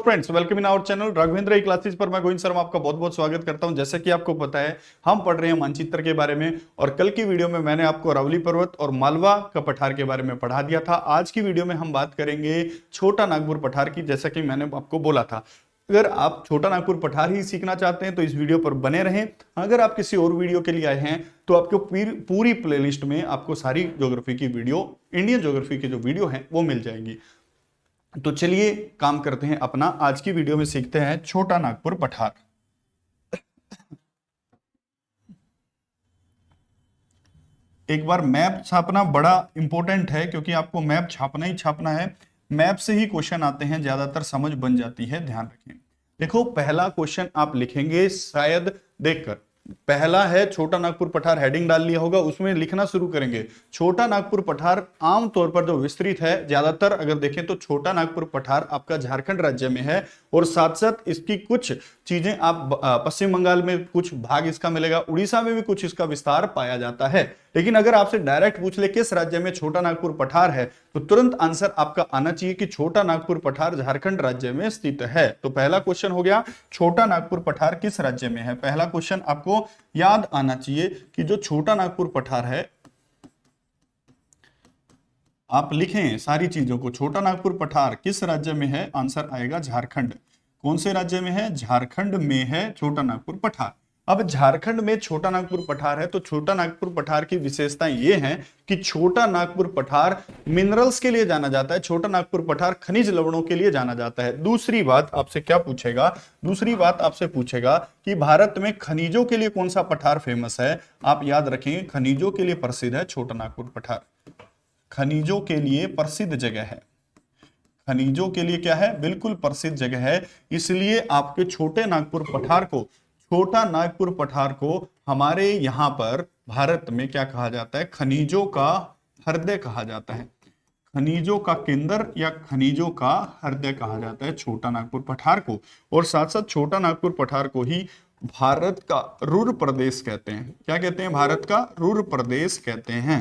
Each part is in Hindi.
Friends, welcome in our channel Raghavendra E classes पर मैं गोविंद शर्मा आपका बहुत बहुत स्वागत करता हूं। जैसे कि आपको पता है, हम पढ़ रहे हैं मानचित्र के बारे में और कल की वीडियो में मैंने आपको अरावली पर्वत और मालवा का पठार के बारे में पढ़ा दिया था। आज की वीडियो में हम बात करेंगे छोटा नागपुर पठार की। जैसा कि मैंने आपको बोला था, अगर आप छोटा नागपुर पठार ही सीखना चाहते हैं तो इस वीडियो पर बने रहें। अगर आप किसी और वीडियो के लिए आए हैं तो आपको पूरी प्लेलिस्ट में आपको सारी ज्योग्राफी की वीडियो, इंडियन ज्योग्राफी की जो वीडियो है वो मिल जाएंगी। तो चलिए काम करते हैं अपना। आज की वीडियो में सीखते हैं छोटा नागपुर पठार। एक बार मैप छापना बड़ा इंपॉर्टेंट है, क्योंकि आपको मैप छापना ही छापना है। मैप से ही क्वेश्चन आते हैं, ज्यादातर समझ बन जाती है, ध्यान रखें। देखो, पहला क्वेश्चन आप लिखेंगे शायद देखकर। पहला है छोटा नागपुर पठार, हेडिंग डाल लिया होगा, उसमें लिखना शुरू करेंगे। छोटा नागपुर पठार आमतौर पर जो विस्तृत है, ज्यादातर अगर देखें तो छोटा नागपुर पठार आपका झारखंड राज्य में है, और साथ साथ इसकी कुछ चीजें आप पश्चिम बंगाल में कुछ भाग इसका मिलेगा, उड़ीसा में भी कुछ इसका विस्तार पाया जाता है। लेकिन अगर आपसे डायरेक्ट पूछ ले किस राज्य में छोटा नागपुर पठार है, तो तुरंत आंसर आपका आना चाहिए कि छोटा नागपुर पठार झारखंड राज्य में स्थित है। तो पहला क्वेश्चन हो गया, छोटा नागपुर पठार किस राज्य में है। पहला क्वेश्चन आपको याद आना चाहिए कि जो छोटा नागपुर पठार है, आप लिखें सारी चीजों को। छोटा नागपुर पठार किस राज्य में है, आंसर आएगा झारखंड। कौन से राज्य में है, झारखंड में है छोटा नागपुर पठार। अब झारखंड में छोटा नागपुर पठार है, तो छोटा नागपुर पठार की विशेषताएं ये हैं कि छोटा नागपुर पठार मिनरल्स के लिए जाना जाता है, छोटा नागपुर पठार खनिज लवणों के लिए जाना जाता है। दूसरी बात आपसे क्या पूछेगा, दूसरी बात आपसे पूछेगा कि भारत में खनिजों के लिए कौन सा पठार फेमस है। आप याद रखेंगे, खनिजों के लिए प्रसिद्ध है छोटा नागपुर पठार। खनिजों के लिए प्रसिद्ध जगह है, खनिजों के लिए क्या है, बिल्कुल प्रसिद्ध जगह है। इसलिए आपके छोटे नागपुर पठार को, छोटा नागपुर पठार को हमारे यहां पर भारत में क्या कहा जाता है, खनिजों का हृदय कहा जाता है, खनिजों का केंद्र या खनिजों का हृदय कहा जाता है छोटा नागपुर पठार को। और साथ साथ छोटा नागपुर पठार को ही भारत का रुर प्रदेश कहते हैं। क्या कहते हैं, भारत का रुर प्रदेश कहते हैं।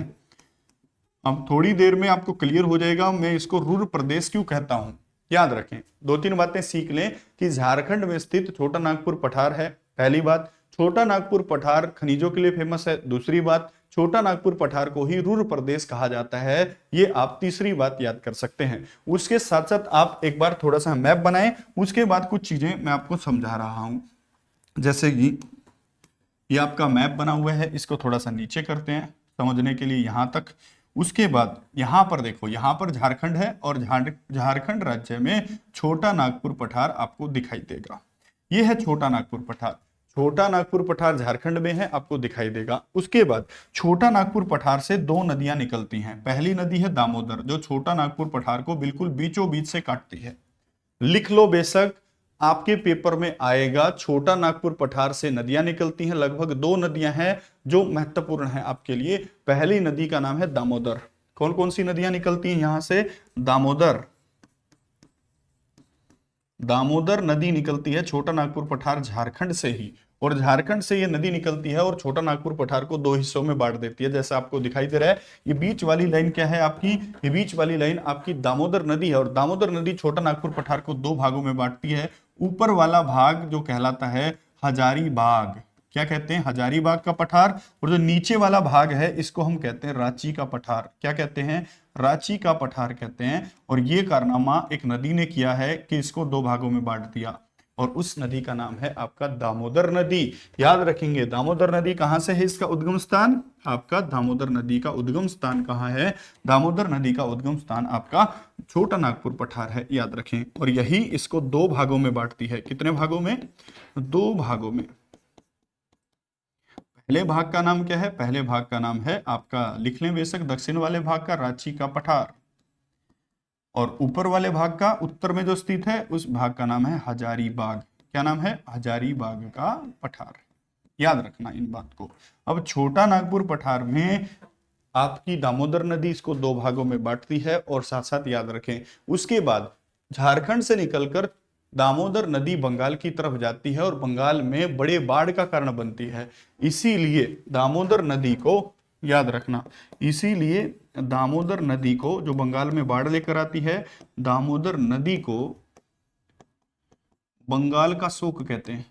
अब थोड़ी देर में आपको क्लियर हो जाएगा मैं इसको रुर प्रदेश क्यों कहता हूं। याद रखें, दो तीन बातें सीख लें कि झारखंड में स्थित छोटा नागपुर पठार है। पहली बात, छोटा नागपुर पठार खनिजों के लिए फेमस है। दूसरी बात, छोटा नागपुर पठार को ही रुर प्रदेश कहा जाता है। ये आप तीसरी बात याद कर सकते हैं। उसके साथ साथ आप एक बार थोड़ा सा मैप बनाएं, उसके बाद कुछ चीजें मैं आपको समझा रहा हूं। जैसे कि ये आपका मैप बना हुआ है, इसको थोड़ा सा नीचे करते हैं समझने के लिए यहां तक। उसके बाद यहां पर देखो, यहां पर झारखंड है और झारखंड राज्य में छोटा नागपुर पठार आपको दिखाई देगा। यह है छोटा नागपुर पठार। छोटा नागपुर पठार झारखंड में है, आपको दिखाई देगा। उसके बाद छोटा नागपुर पठार से दो नदियां निकलती हैं। पहली नदी है दामोदर, जो छोटा नागपुर पठार को बिल्कुल बीचों बीच से काटती है। लिख लो, बेशक आपके पेपर में आएगा, छोटा नागपुर पठार से नदियां निकलती हैं। लगभग दो नदियां हैं जो महत्वपूर्ण है आपके लिए। पहली नदी का नाम है दामोदर। कौन कौन सी नदियां निकलती हैं यहां से, दामोदर, दामोदर नदी निकलती है छोटा नागपुर पठार झारखंड से ही। और झारखंड से ये नदी निकलती है और छोटा नागपुर पठार को दो हिस्सों में बांट देती है। जैसा आपको दिखाई दे रहा है, ये बीच वाली लाइन क्या है आपकी, ये बीच वाली लाइन आपकी दामोदर नदी है। और दामोदर नदी छोटा नागपुर पठार को दो भागों में बांटती है। ऊपर वाला भाग जो कहलाता है हजारीबाग, क्या कहते हैं, हजारीबाग का पठार। और जो नीचे वाला भाग है इसको हम कहते हैं रांची का पठार। क्या कहते हैं, रांची का पठार कहते हैं। और ये कारनामा एक नदी ने किया है कि इसको दो भागों में बांट दिया, और उस नदी का नाम है आपका दामोदर नदी। याद रखेंगे, दामोदर नदी कहां से है, इसका उद्गम स्थान आपका, दामोदर नदी का उद्गम स्थान कहां है, दामोदर नदी का उद्गम स्थान आपका छोटा नागपुर पठार है, याद रखें। और यही इसको दो भागों में बांटती है। कितने भागों में, दो भागों में। पहले भाग का नाम क्या है, पहले भाग का नाम है आपका, लिख लें बेशक, दक्षिण वाले भाग का रांची का पठार। और ऊपर वाले भाग का, उत्तर में जो स्थित है, उस भाग का नाम है हजारीबाग। क्या नाम है, हजारीबाग का पठार। याद रखना इन बात को। अब छोटा नागपुर पठार में आपकी दामोदर नदी इसको दो भागों में बांटती है। और साथ साथ याद रखें, उसके बाद झारखंड से निकलकर दामोदर नदी बंगाल की तरफ जाती है और बंगाल में बड़े बाढ़ का कारण बनती है। इसीलिए दामोदर नदी को याद रखना, इसीलिए दामोदर नदी को, जो बंगाल में बाढ़ लेकर आती है, दामोदर नदी को बंगाल का शोक कहते हैं।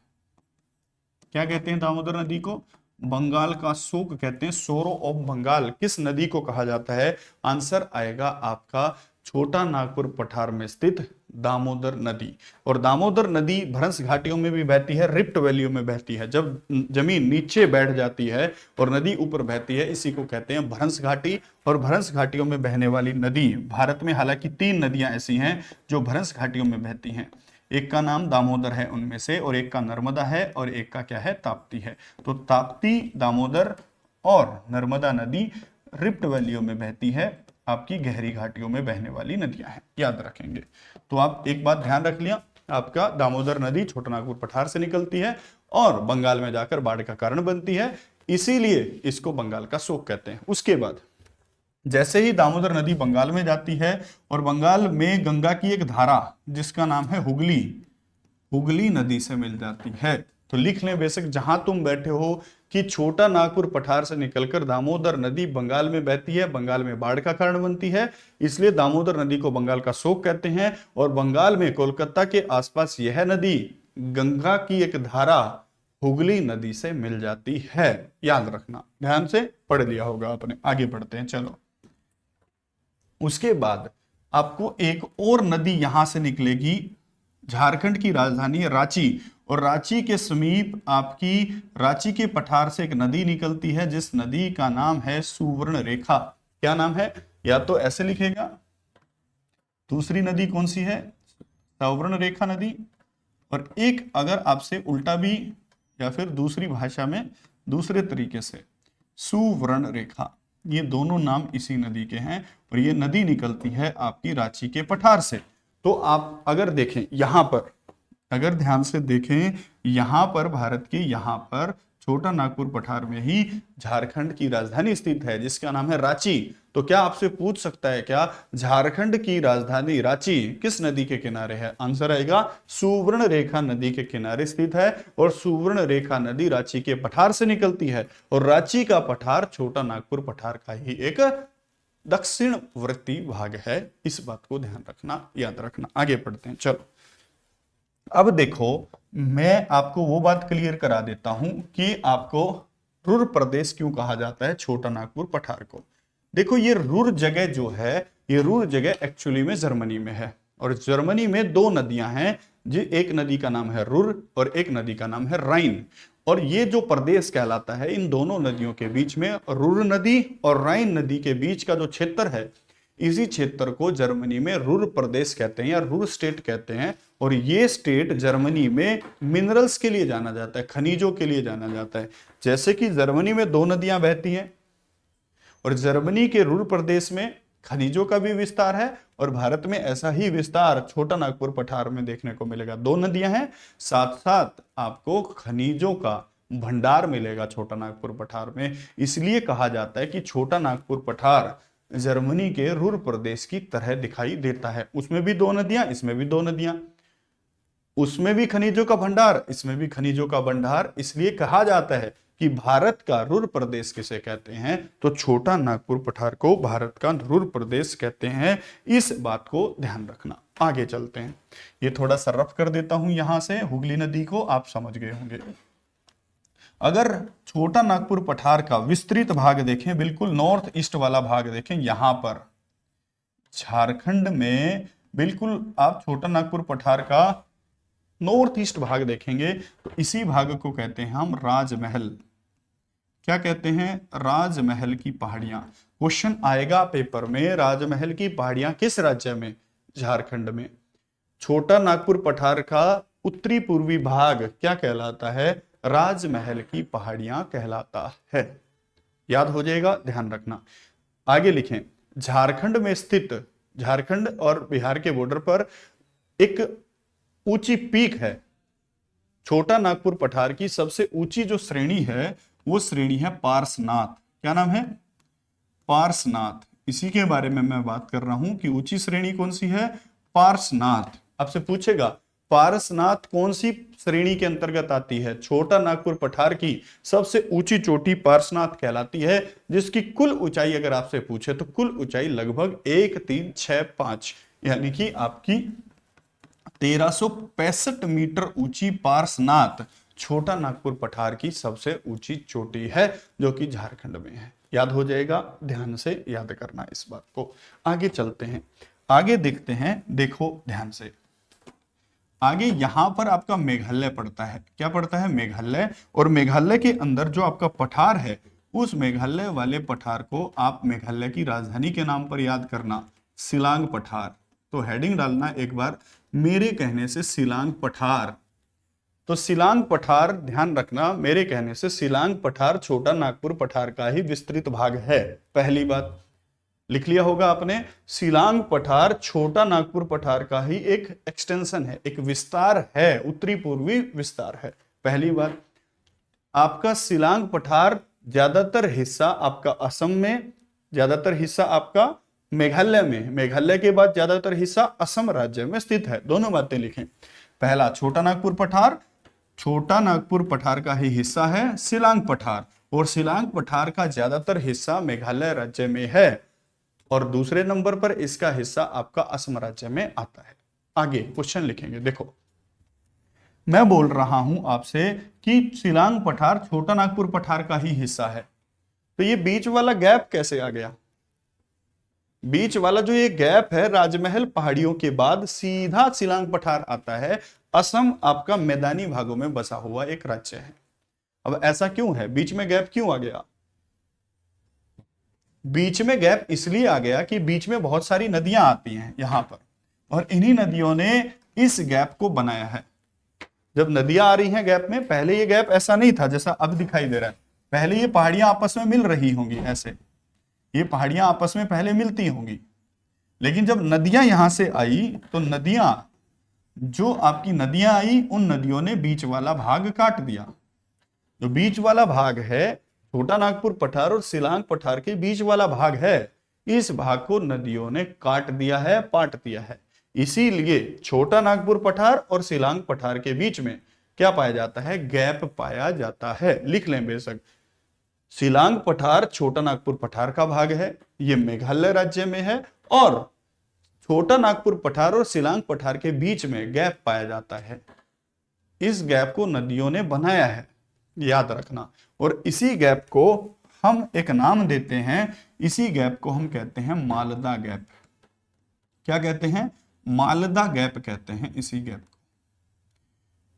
क्या कहते हैं दामोदर नदी को? बंगाल का शोक कहते हैं। सोरो ऑफ बंगाल किस नदी को कहा जाता है? आंसर आएगा आपका छोटा नागपुर पठार में स्थित दामोदर नदी। और दामोदर नदी भ्रंश घाटियों में भी बहती है, रिफ्ट वैलियों में बहती है। जब जमीन नीचे बैठ जाती है और नदी ऊपर बहती है, इसी को कहते हैं भ्रंश घाटी। और भ्रंश घाटियों में बहने वाली नदी, भारत में हालांकि 3 नदियां ऐसी हैं जो भ्रंश घाटियों में बहती हैं। एक का नाम दामोदर है उनमें से, और एक का नर्मदा है, और एक का क्या है? ताप्ती है। तो ताप्ती, दामोदर और नर्मदा नदी रिफ्ट वैलियों में बहती है, आपकी गहरी घाटियों में बहने वाली नदियां हैं, याद रखेंगे। तो आप एक बात ध्यान रख लिया, आपका दामोदर नदी छोटा नागपुर पठार से निकलती है और बंगाल में जाकर बाढ़ का कारण बनती है, इसीलिए इसको बंगाल का शोक कहते हैं। उसके बाद जैसे ही दामोदर नदी बंगाल में जाती है और बंगाल में गंगा की एक धारा जिसका नाम है हुगली, हुगली नदी से मिल जाती है, तो लिख लें बेशक जहां तुम बैठे हो कि छोटा नागपुर पठार से निकलकर दामोदर नदी बंगाल में बहती है, बंगाल में बाढ़ का कारण बनती है, इसलिए दामोदर नदी को बंगाल का शोक कहते हैं। और बंगाल में कोलकाता के आसपास यह नदी गंगा की एक धारा हुगली नदी से मिल जाती है, याद रखना, ध्यान से पढ़ लिया होगा आपने। आगे बढ़ते हैं, चलो। उसके बाद आपको एक और नदी यहां से निकलेगी, झारखंड की राजधानी है रांची, और रांची के समीप आपकी रांची के पठार से एक नदी निकलती है जिस नदी का नाम है सुवर्ण रेखा। क्या नाम है? या तो ऐसे लिखेगा, दूसरी नदी कौन सी है? सुवर्ण रेखा नदी। और एक अगर आपसे उल्टा भी या फिर दूसरी भाषा में दूसरे तरीके से, सुवर्ण रेखा, ये दोनों नाम इसी नदी के हैं और ये नदी निकलती है आपकी रांची के पठार से। तो आप अगर देखें यहां पर, अगर ध्यान से देखें यहां पर, भारत के यहां पर छोटा नागपुर पठार में ही झारखंड की राजधानी स्थित है जिसका नाम है रांची। तो क्या आपसे पूछ सकता है क्या झारखंड की राजधानी रांची किस नदी के किनारे है? आंसर आएगा सुवर्ण रेखा नदी के किनारे स्थित है, और सुवर्ण रेखा नदी रांची के पठार से निकलती है, और रांची का पठार छोटा नागपुर पठार का ही एक दक्षिणवर्ती भाग है। इस बात को ध्यान रखना, याद रखना। आगे बढ़ते हैं, चलो। अब देखो, मैं आपको वो बात क्लियर करा देता हूं कि आपको रुर प्रदेश क्यों कहा जाता है छोटा नागपुर पठार को। देखो, ये रुर जगह जो है, ये रुर जगह एक्चुअली में जर्मनी में है, और जर्मनी में 2 नदियां हैं, जी एक नदी का नाम है रुर और एक नदी का नाम है राइन। और ये जो प्रदेश कहलाता है, इन दोनों नदियों के बीच में रुर नदी और राइन नदी के बीच का जो क्षेत्र है, इसी क्षेत्र को जर्मनी में रुर प्रदेश कहते हैं या रुर स्टेट कहते हैं। और ये स्टेट जर्मनी में मिनरल्स के लिए जाना जाता है, खनिजों के लिए जाना जाता है। जैसे कि जर्मनी में 2 नदियां बहती हैं और जर्मनी के रुर प्रदेश में खनिजों का भी विस्तार है, और भारत में ऐसा ही विस्तार छोटा नागपुर पठार में देखने को मिलेगा। 2 नदियां हैं, साथ साथ आपको खनिजों का भंडार मिलेगा छोटा नागपुर पठार में। इसलिए कहा जाता है कि छोटा नागपुर पठार जर्मनी के रुर प्रदेश की तरह दिखाई देता है। उसमें भी 2 नदियां, इसमें भी 2 नदियां, उसमें भी खनिजों का भंडार, इसमें भी खनिजों का भंडार। इसलिए कहा जाता है कि भारत का रुर प्रदेश किसे कहते हैं, तो छोटा नागपुर पठार को भारत का रुर प्रदेश कहते हैं। इस बात को ध्यान रखना। आगे चलते हैं, ये थोड़ा सा रफ कर देता हूं यहां से, हुगली नदी को आप समझ गए होंगे। अगर छोटा नागपुर पठार का विस्तृत भाग देखें, बिल्कुल नॉर्थ ईस्ट वाला भाग देखें, यहां पर झारखंड में बिल्कुल आप छोटा नागपुर पठार का नॉर्थ ईस्ट भाग देखेंगे, तो इसी भाग को कहते हैं हम राजमहल। क्या कहते हैं? राजमहल की पहाड़ियां। क्वेश्चन आएगा पेपर में, राजमहल की पहाड़ियां किस राज्य में? झारखंड में। छोटा नागपुर पठार का उत्तरी पूर्वी भाग क्या कहलाता है? राजमहल की पहाड़ियां कहलाता है। याद हो जाएगा, ध्यान रखना। आगे लिखें, झारखंड में स्थित, झारखंड और बिहार के बॉर्डर पर एक ऊंची पीक है। छोटा नागपुर पठार की सबसे ऊंची जो श्रेणी है वो श्रेणी है पार्श्वनाथ। क्या नाम है? पार्श्वनाथ। इसी के बारे में मैं बात कर रहा हूं कि ऊंची श्रेणी कौन सी है? पार्श्वनाथ। आपसे पूछेगा पार्श्वनाथ कौन सी श्रेणी के अंतर्गत आती है? छोटा नागपुर पठार की सबसे ऊंची चोटी पार्श्वनाथ कहलाती है, जिसकी कुल ऊंचाई अगर आपसे पूछे तो कुल ऊंचाई लगभग 1365 यानी कि आपकी 1365 मीटर ऊंची पार्श्वनाथ छोटा नागपुर पठार की सबसे ऊंची चोटी है, जो कि झारखंड में है। याद हो जाएगा, ध्यान से याद करना इस बात को। आगे चलते हैं, आगे देखते हैं, देखो ध्यान से। आगे यहां पर आपका मेघालय पड़ता है। क्या पड़ता है? मेघालय। और मेघालय के अंदर जो आपका पठार है, उस मेघालय वाले पठार को आप मेघालय की राजधानी के नाम पर याद करना, शिलांग पठार। तो हेडिंग डालना एक बार, मेरे कहने से शिलांग पठार। तो शिलांग पठार ध्यान रखना, मेरे कहने से शिलांग पठार छोटा नागपुर पठार का ही विस्तृत भाग है। पहली बात लिख लिया होगा आपने, शिलांग पठार छोटा नागपुर पठार का ही एक एक्सटेंशन है, एक विस्तार है, उत्तरी पूर्वी विस्तार है। पहली बात, आपका शिलांग पठार ज्यादातर हिस्सा आपका असम में, ज्यादातर हिस्सा आपका मेघालय में, मेघालय के बाद ज्यादातर हिस्सा असम राज्य में स्थित है। दोनों बातें लिखें। पहला, छोटा नागपुर पठार, छोटा नागपुर पठार का ही हिस्सा है शिलांग पठार, और शिलांग पठार का ज्यादातर हिस्सा मेघालय राज्य में है, और दूसरे नंबर पर इसका हिस्सा आपका असम राज्य में आता है। आगे क्वेश्चन लिखेंगे। देखो, मैं बोल रहा हूं आपसे कि शिलांग पठार छोटा नागपुर पठार का ही हिस्सा है, तो ये बीच वाला गैप कैसे आ गया? बीच वाला जो ये गैप है, राजमहल पहाड़ियों के बाद सीधा शिलांग पठार आता है। असम आपका मैदानी भागों में बसा हुआ एक राज्य है। अब ऐसा क्यों है, बीच में गैप क्यों आ गया? बीच में गैप इसलिए आ गया कि बीच में बहुत सारी नदियां आती हैं यहां पर, और इन्हीं नदियों ने इस गैप को बनाया है। जब नदियां आ रही हैं गैप में, पहले ये गैप ऐसा नहीं था जैसा अब दिखाई दे रहा है। पहले ये पहाड़ियां आपस में मिल रही होंगी, ऐसे ये पहाड़ियां आपस में पहले मिलती होंगी, लेकिन जब नदियां यहां से आई तो नदियां, जो आपकी नदियां आई, उन नदियों ने बीच वाला भाग काट दिया। जो बीच वाला भाग है, छोटा नागपुर पठार और शिलांग पठार के बीच वाला भाग है, इस भाग को नदियों ने काट दिया है, पाट दिया है। इसीलिए छोटा नागपुर पठार और शिलांग पठार के बीच में क्या पाया जाता है? गैप पाया जाता है। लिख लें बेशक, शिलांग पठार छोटा नागपुर पठार का भाग है, ये मेघालय राज्य में है, और छोटा नागपुर पठार और शिलांग पठार के बीच में गैप पाया जाता है। इस गैप को नदियों ने बनाया है, याद रखना। और इसी गैप को हम एक नाम देते हैं, इसी गैप को हम कहते हैं मालदा गैप। क्या कहते हैं? मालदा गैप कहते हैं इसी गैप को,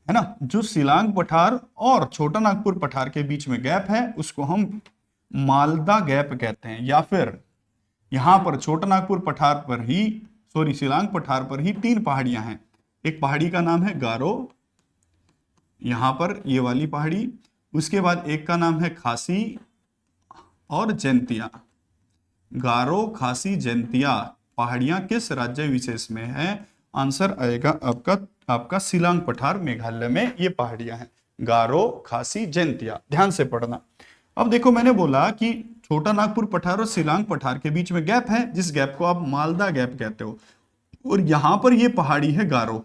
है ना। जो शिलांग पठार और छोटा नागपुर पठार के बीच में गैप है, उसको हम मालदा गैप कहते हैं। या फिर यहां पर छोटा नागपुर पठार पर ही, सॉरी शिलांग पठार पर ही 3 पहाड़ियां हैं। एक पहाड़ी का नाम है गारो, यहां पर ये वाली पहाड़ी, उसके बाद एक का नाम है खासी और जैंतिया। गारो, खासी, जैंतिया पहाड़ियां किस राज्य विशेष में है? आंसर आएगा आपका शिलांग पठार, मेघालय में ये पहाड़ियां हैं, गारो, खासी, जैंतिया। ध्यान से पढ़ना। अब देखो, मैंने बोला कि छोटा नागपुर पठार और शिलांग पठार के बीच में गैप है, जिस गैप को आप मालदा गैप कहते हो, और यहां पर ये पहाड़ी है गारो।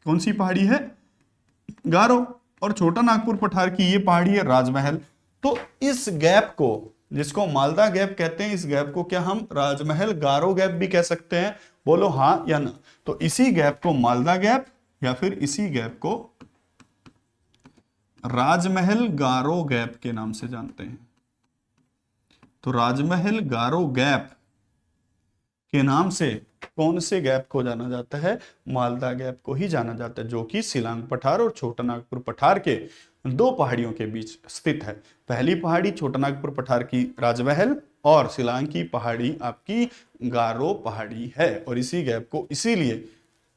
कौन सी पहाड़ी है? गारो। और छोटा नागपुर पठार की ये पहाड़ी है राजमहल। तो इस गैप को, जिसको मालदा गैप कहते हैं, इस गैप को क्या हम राजमहल गारो गैप भी कह सकते हैं? बोलो हाँ या ना। तो इसी गैप को मालदा गैप या फिर इसी गैप को राजमहल गारो गैप के नाम से जानते हैं। तो राजमहल गारो गैप के नाम से कौन से गैप को जाना जाता है? मालदा गैप को ही जाना जाता है, जो कि शिलांग पठार और छोटा नागपुर पठार के 2 पहाड़ियों के बीच स्थित है। पहली पहाड़ी छोटा नागपुर पठार की राजमहल, और शिलांग की पहाड़ी आपकी गारो पहाड़ी है, और इसी गैप को इसीलिए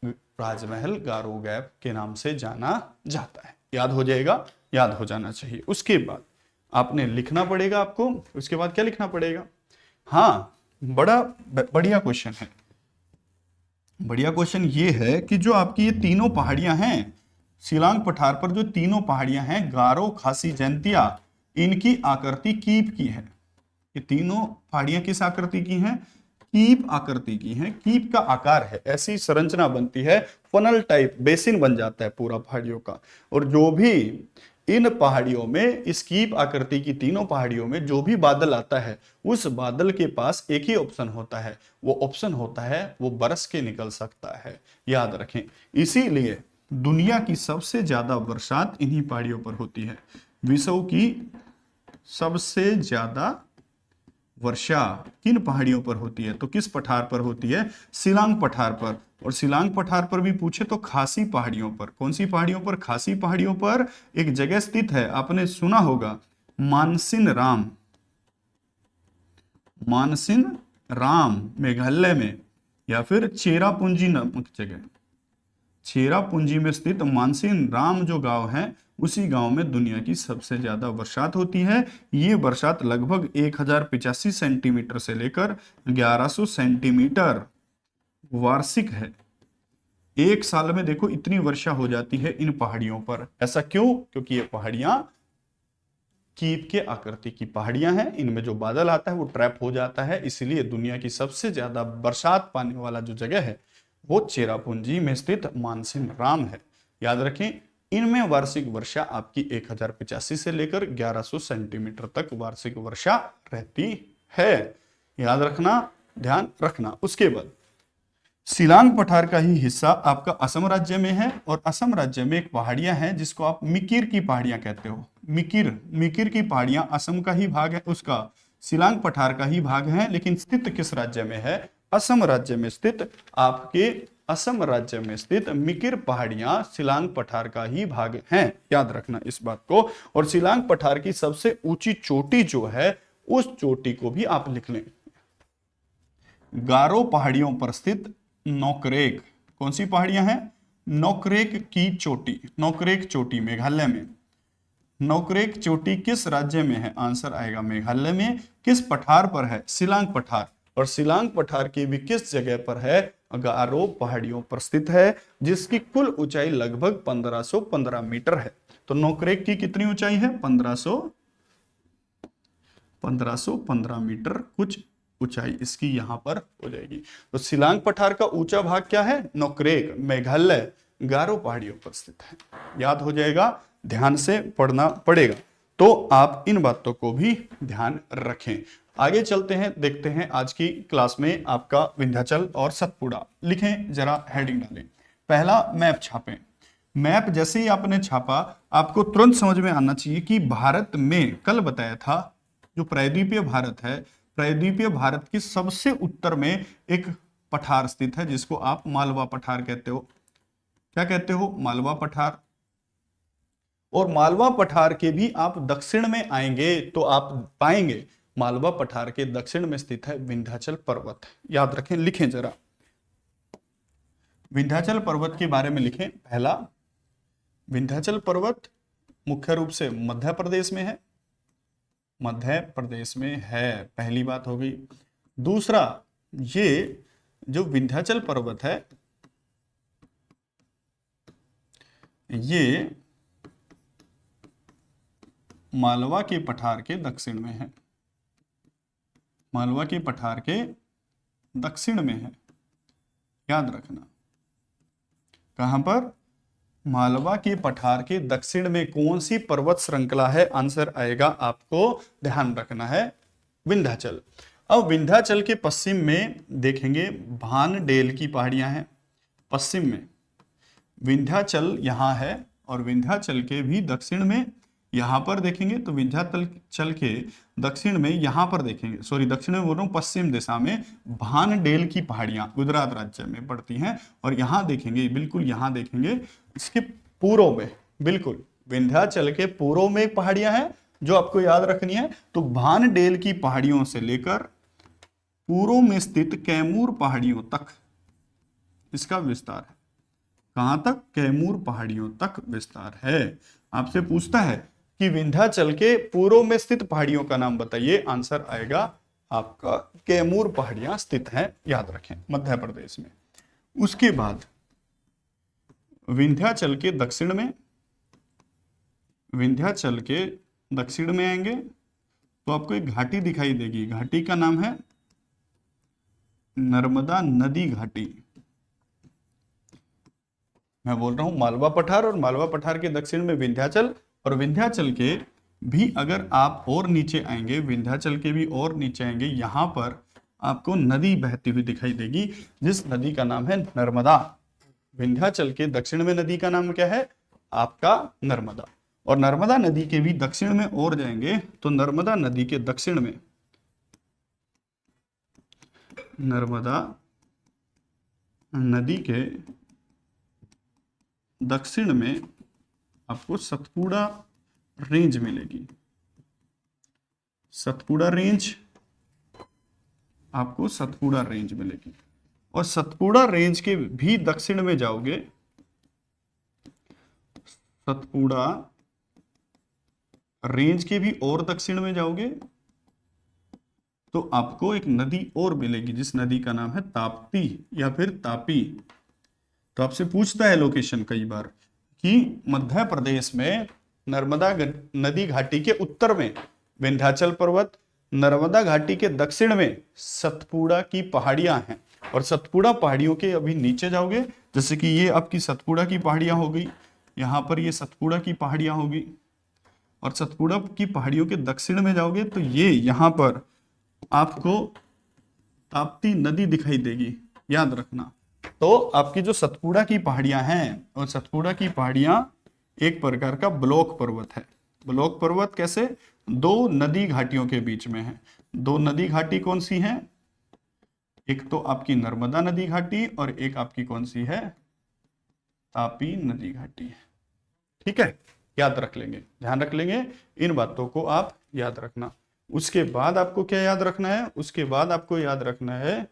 राजमहल गारो गैप के नाम से जाना जाता है। याद हो जाएगा, याद हो जाना चाहिए। उसके बाद आपने लिखना पड़ेगा आपको, उसके बाद क्या लिखना पड़ेगा? हाँ, बड़ा बढ़िया क्वेश्चन है। बढ़िया क्वेश्चन ये है कि जो आपकी ये तीनों पहाड़ियां हैं, शिलांग पठार पर जो तीनों पहाड़ियां हैं, गारो, खासी, जैंतिया, इनकी आकृति कीप की है। ये तीनों पहाड़ियां किस आकृति की हैं? कीप आकृति की हैं। कीप का आकार है, ऐसी संरचना बनती है, फनल टाइप बेसिन बन जाता है पूरा पहाड़ियों का। और जो भी इन पहाड़ियों में, स्कीप आकृति की तीनों पहाड़ियों में जो भी बादल आता है उस बादल के पास एक ही ऑप्शन होता है, वो ऑप्शन होता है वो बरस के निकल सकता है, याद रखें। इसीलिए दुनिया की सबसे ज्यादा बरसात इन्हीं पहाड़ियों पर होती है। विश्व की सबसे ज्यादा वर्षा किन पहाड़ियों पर होती है? तो किस पठार पर होती है? शिलांग पठार पर। और शिलांग पठार पर भी पूछे तो खासी पहाड़ियों पर। कौन सी पहाड़ियों पर? खासी पहाड़ियों पर एक जगह स्थित है, आपने सुना होगा, मानसिन राम। मानसिन राम मेघालय में, या फिर चेरापूंजी नामक जगह, चेरापूंजी में स्थित मानसिन राम जो गांव है, उसी गांव में दुनिया की सबसे ज्यादा बरसात होती है। ये बरसात लगभग 1085 सेंटीमीटर से लेकर 1100 सेंटीमीटर वार्षिक है। एक साल में देखो इतनी वर्षा हो जाती है इन पहाड़ियों पर। ऐसा क्यों? क्योंकि ये पहाड़ियां कीप के आकृति की पहाड़ियां हैं, इनमें जो बादल आता है वो ट्रैप हो जाता है, इसलिए दुनिया की सबसे ज्यादा बरसात पाने वाला जो जगह है वो चेरापूंजी में स्थित मानसिन राम है। याद रखें, इनमें वार्षिक वर्षा आपकी 1085 से लेकर 1100 सेंटीमीटर तक वार्षिक वर्षा रहती है। याद रखना, ध्यान रखना। उसके बाद शिलांग पठार का ही हिस्सा आपका असम राज्य में है, और असम राज्य में एक पहाड़ियां हैं जिसको आप मिकिर की पहाड़ियां कहते हो। मिकिर, मिकिर की पहाड़ियां असम का ही भाग है, उसका शिलांग पठार का ही भाग है, लेकिन स्थित किस राज्य में है? असम राज्य में स्थित। आपके असम राज्य में स्थित मिकिर पहाड़ियां शिलांग पठार का ही भाग हैं, याद रखना इस बात को। और शिलांग पठार की सबसे ऊंची चोटी जो है, उस चोटी को भी आप लिख लें, गारो पहाड़ियों पर स्थित नोकरेक। कौन सी पहाड़ियां हैं? नोकरेक की चोटी, नोकरेक चोटी मेघालय में। नोकरेक चोटी किस राज्य में है? आंसर आएगा मेघालय में। किस पठार पर है? शिलांग पठार। और शिलांग पठार की भी किस जगह पर है? गारो पहाड़ियों पर स्थित है, जिसकी कुल ऊंचाई लगभग 1515 मीटर है। तो नोकरेक की कितनी ऊंचाई है? 1515 मीटर कुछ ऊंचाई इसकी यहां पर हो जाएगी। तो शिलांग पठार का ऊंचा भाग क्या है? नोकरेक, मेघालय, गारो पहाड़ियों पर स्थित है। याद हो जाएगा, ध्यान से पढ़ना पड़ेगा। तो आप इन बातों को भी ध्यान रखें। आगे चलते हैं, देखते हैं आज की क्लास में आपका विंध्याचल और सतपुड़ा। लिखें, जरा हेडिंग डालें। पहला, मैप छापें। मैप जैसे ही आपने छापा, आपको तुरंत समझ में आना चाहिए कि भारत में, कल बताया था, जो प्रायद्वीपीय भारत है, प्रायद्वीपीय भारत की सबसे उत्तर में एक पठार स्थित है जिसको आप मालवा पठार कहते हो। क्या कहते हो? मालवा पठार। और मालवा पठार के भी आप दक्षिण में आएंगे तो आप पाएंगे मालवा पठार के दक्षिण में स्थित है विंध्याचल पर्वत। याद रखें, लिखें जरा, विंध्याचल पर्वत के बारे में लिखें। पहला, विंध्याचल पर्वत मुख्य रूप से मध्य प्रदेश में है, मध्य प्रदेश में है, पहली बात हो गई। दूसरा, ये जो विंध्याचल पर्वत है, ये मालवा के पठार के दक्षिण में है, मालवा के पठार के दक्षिण में है। याद रखना, कहां पर? मालवा के पठार के दक्षिण में कौन सी पर्वत श्रृंखला है? आंसर आएगा, आपको ध्यान रखना है, विंध्याचल। अब विंध्याचल के पश्चिम में देखेंगे भानडेल की पहाड़ियां हैं। पश्चिम में विंध्याचल यहां है, और विंध्याचल के भी दक्षिण में यहां पर देखेंगे तो विंध्याचल के दक्षिण में यहां पर देखेंगे, सॉरी दक्षिण में बोल रहा हूं, पश्चिम दिशा में भानडेल की पहाड़ियां गुजरात राज्य में पड़ती हैं। और यहां देखेंगे, बिल्कुल यहां देखेंगे, इसके पूर्व में, बिल्कुल विंध्याचल के पूर्व में पहाड़ियां हैं जो आपको याद रखनी है। तो भानडेल की पहाड़ियों से लेकर पूर्व में स्थित कैमूर पहाड़ियों तक इसका विस्तार है। कहां तक? कैमूर पहाड़ियों तक विस्तार है। आपसे पूछता है कि विंध्याचल के पूर्व में स्थित पहाड़ियों का नाम बताइए, आंसर आएगा आपका कैमूर पहाड़ियां स्थित हैं, याद रखें, मध्य प्रदेश में। उसके बाद विंध्याचल के दक्षिण में, विंध्याचल के दक्षिण में आएंगे तो आपको एक घाटी दिखाई देगी, घाटी का नाम है नर्मदा नदी घाटी। मैं बोल रहा हूं मालवा पठार, और मालवा पठार के दक्षिण में विंध्याचल, और विंध्याचल के भी अगर आप और नीचे आएंगे, विंध्याचल के भी और नीचे आएंगे, यहां पर आपको नदी बहती हुई दिखाई देगी जिस नदी का नाम है नर्मदा। विंध्याचल के दक्षिण में नदी का नाम क्या है आपका नर्मदा। और नर्मदा नदी के भी दक्षिण में और जाएंगे तो नर्मदा नदी के दक्षिण में, नर्मदा नदी के दक्षिण में आपको सतपुड़ा रेंज मिलेगी। सतपुड़ा रेंज, आपको सतपुड़ा रेंज मिलेगी। और सतपुड़ा रेंज के भी दक्षिण में जाओगे, सतपुड़ा रेंज के भी और दक्षिण में जाओगे तो आपको एक नदी और मिलेगी जिस नदी का नाम है ताप्ती या फिर तापी। तो आपसे पूछता है लोकेशन कई बार कि मध्य प्रदेश में नर्मदा नदी घाटी के उत्तर में विंध्याचल पर्वत, नर्मदा घाटी के दक्षिण में सतपुड़ा की पहाड़ियां हैं। और सतपुड़ा पहाड़ियों के अभी नीचे जाओगे, जैसे कि ये आपकी सतपुड़ा की पहाड़ियां हो गई, यहां पर ये सतपुड़ा की पहाड़ियां होगी। और सतपुड़ा की पहाड़ियों के दक्षिण में जाओगे तो ये यहां पर आपको ताप्ती नदी दिखाई देगी, याद रखना। तो आपकी जो सतपुड़ा की पहाड़ियां हैं, और सतपुड़ा की पहाड़ियां एक प्रकार का ब्लॉक पर्वत है। ब्लॉक पर्वत कैसे? दो नदी घाटियों के बीच में है। दो नदी घाटी कौन सी हैं? एक तो आपकी नर्मदा नदी घाटी और एक आपकी कौन सी है? तापी नदी घाटी है। ठीक है, याद रख लेंगे, ध्यान रख लेंगे, इन बातों को आप याद रखना। उसके बाद आपको क्या याद रखना है? उसके बाद आपको याद रखना है,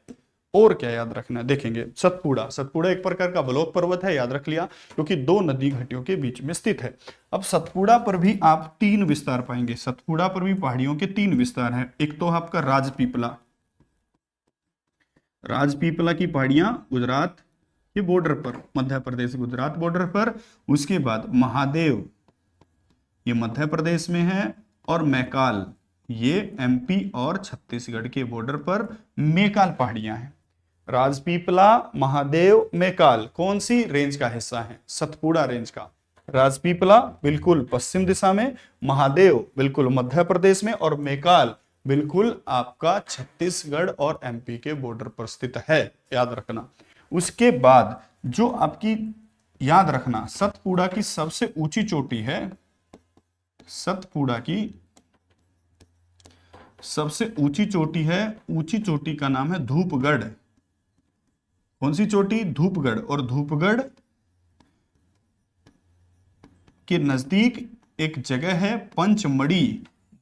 और क्या याद रखना है देखेंगे। सतपुड़ा, सतपुड़ा एक प्रकार का ब्लॉक पर्वत है, याद रख लिया, क्योंकि दो नदी घाटियों के बीच में स्थित है। अब सतपुड़ा पर भी आप तीन विस्तार पाएंगे। सतपुड़ा पर भी पहाड़ियों के तीन विस्तार हैं। एक तो आपका राजपीपला, राजपीपला की पहाड़ियां गुजरात के बॉर्डर पर, मध्य प्रदेश गुजरात बॉर्डर पर। उसके बाद महादेव, ये मध्य प्रदेश में है, और मैकाल, ये एमपी और छत्तीसगढ़ के बॉर्डर पर मैकाल पहाड़ियां हैं। राजपीपला, महादेव, मैकाल कौन सी रेंज का हिस्सा है? सतपुड़ा रेंज का। राजपीपला बिल्कुल पश्चिम दिशा में, महादेव बिल्कुल मध्य प्रदेश में, और मैकाल बिल्कुल आपका छत्तीसगढ़ और एमपी के बॉर्डर पर स्थित है, याद रखना। उसके बाद जो आपकी, याद रखना, सतपुड़ा की सबसे ऊंची चोटी है, सतपुड़ा की सबसे ऊंची चोटी है, ऊंची चोटी का नाम है धूपगढ़। कौन सी चोटी? धूपगढ़। और धूपगढ़ के नजदीक एक जगह है पंचमढ़ी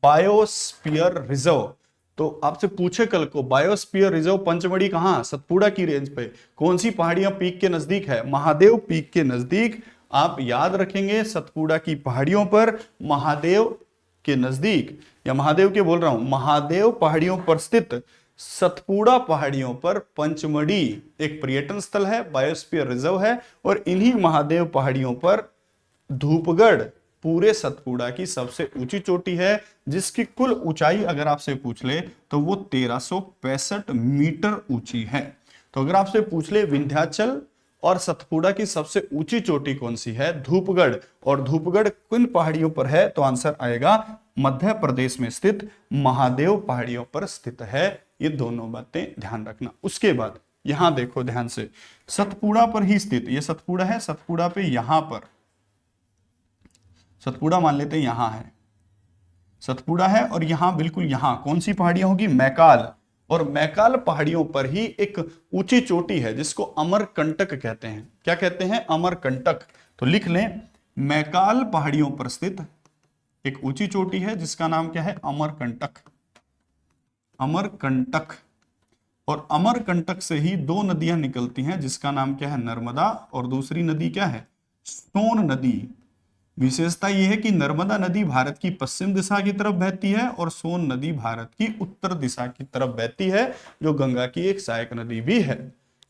बायोस्फीयर रिजर्व। तो आपसे पूछे कल को, बायोस्फीयर रिजर्व पंचमढ़ी कहां? सतपुड़ा की रेंज पे। कौन सी पहाड़ियां पीक के नजदीक है? महादेव पीक के नजदीक। आप याद रखेंगे, सतपुड़ा की पहाड़ियों पर, महादेव के नजदीक, या महादेव के बोल रहा हूं, महादेव पहाड़ियों पर स्थित सतपुड़ा पहाड़ियों पर पंचमढ़ी एक पर्यटन स्थल है, बायोस्फीयर रिजर्व है। और इन्हीं महादेव पहाड़ियों पर धूपगढ़ पूरे सतपुड़ा की सबसे ऊंची चोटी है, जिसकी कुल ऊंचाई अगर आपसे पूछ ले तो वो 1365 मीटर ऊंची है। तो अगर आपसे पूछ ले विंध्याचल और सतपुड़ा की सबसे ऊंची चोटी कौन सी है? धूपगढ़। और धूपगढ़ किन पहाड़ियों पर है? तो आंसर आएगा मध्य प्रदेश में स्थित महादेव पहाड़ियों पर स्थित है। ये दोनों बातें ध्यान रखना। उसके बाद यहां देखो ध्यान से, सतपुड़ा पर ही स्थित, ये सतपुड़ा है, सतपुड़ा पे यहां पर, सतपुड़ा मान लेते हैं यहां है, सतपुड़ा है, और यहां बिल्कुल यहां कौन सी पहाड़ियां होगी? मैकाल। और मैकाल पहाड़ियों पर ही एक ऊंची चोटी है जिसको अमरकंटक कहते हैं। क्या कहते हैं? अमरकंटक। तो लिख लें, मैकाल पहाड़ियों पर स्थित एक ऊंची चोटी है जिसका नाम क्या है? अमरकंटक। अमरकंटक। और अमरकंटक से ही दो नदियां निकलती हैं जिसका नाम क्या है? नर्मदा, और दूसरी नदी क्या है? सोन नदी। विशेषता यह है कि नर्मदा नदी भारत की पश्चिम दिशा की तरफ बहती है और सोन नदी भारत की उत्तर दिशा की तरफ बहती है, जो गंगा की एक सहायक नदी भी है।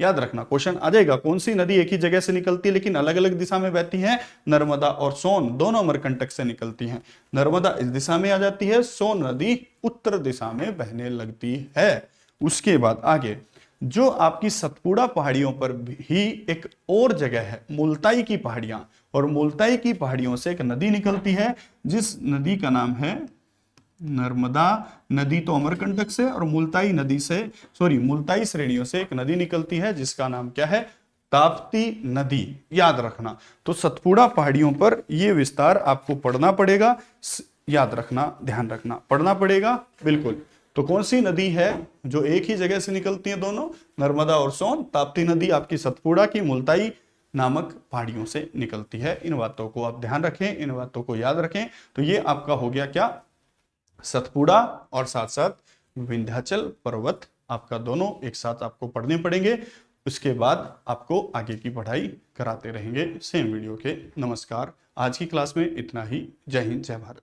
याद रखना, क्वेश्चन आ जाएगा, कौन सी नदी एक ही जगह से निकलती है लेकिन अलग अलग दिशा में बहती है? नर्मदा और सोन दोनों अमरकंटक से निकलती हैं। नर्मदा इस दिशा में आ जाती है, सोन नदी उत्तर दिशा में बहने लगती है। उसके बाद आगे, जो आपकी सतपुड़ा पहाड़ियों पर ही एक और जगह है मुल्ताई की पहाड़ियां, और मुल्ताई की पहाड़ियों से एक नदी निकलती है जिस नदी का नाम है नर्मदा नदी, तो अमरकंटक से, और मुल्ताई नदी से, सॉरी मुल्ताई श्रेणियों से एक नदी निकलती है जिसका नाम क्या है, ताप्ती नदी, याद रखना। तो सतपुड़ा पहाड़ियों पर यह विस्तार आपको पढ़ना पड़ेगा, याद रखना, ध्यान रखना, पढ़ना पड़ेगा बिल्कुल। तो कौन सी नदी है जो एक ही जगह से निकलती है दोनों, नर्मदा और सोन। ताप्ती नदी आपकी सतपुड़ा की मुल्ताई नामक पहाड़ियों से निकलती है। इन बातों को आप ध्यान रखें, इन बातों को याद रखें। तो ये आपका हो गया क्या, सतपुड़ा और साथ साथ विंध्याचल पर्वत, आपका दोनों एक साथ आपको पढ़ने पड़ेंगे। उसके बाद आपको आगे की पढ़ाई कराते रहेंगे सेम वीडियो के। नमस्कार, आज की क्लास में इतना ही। जय हिंद, जय भारत।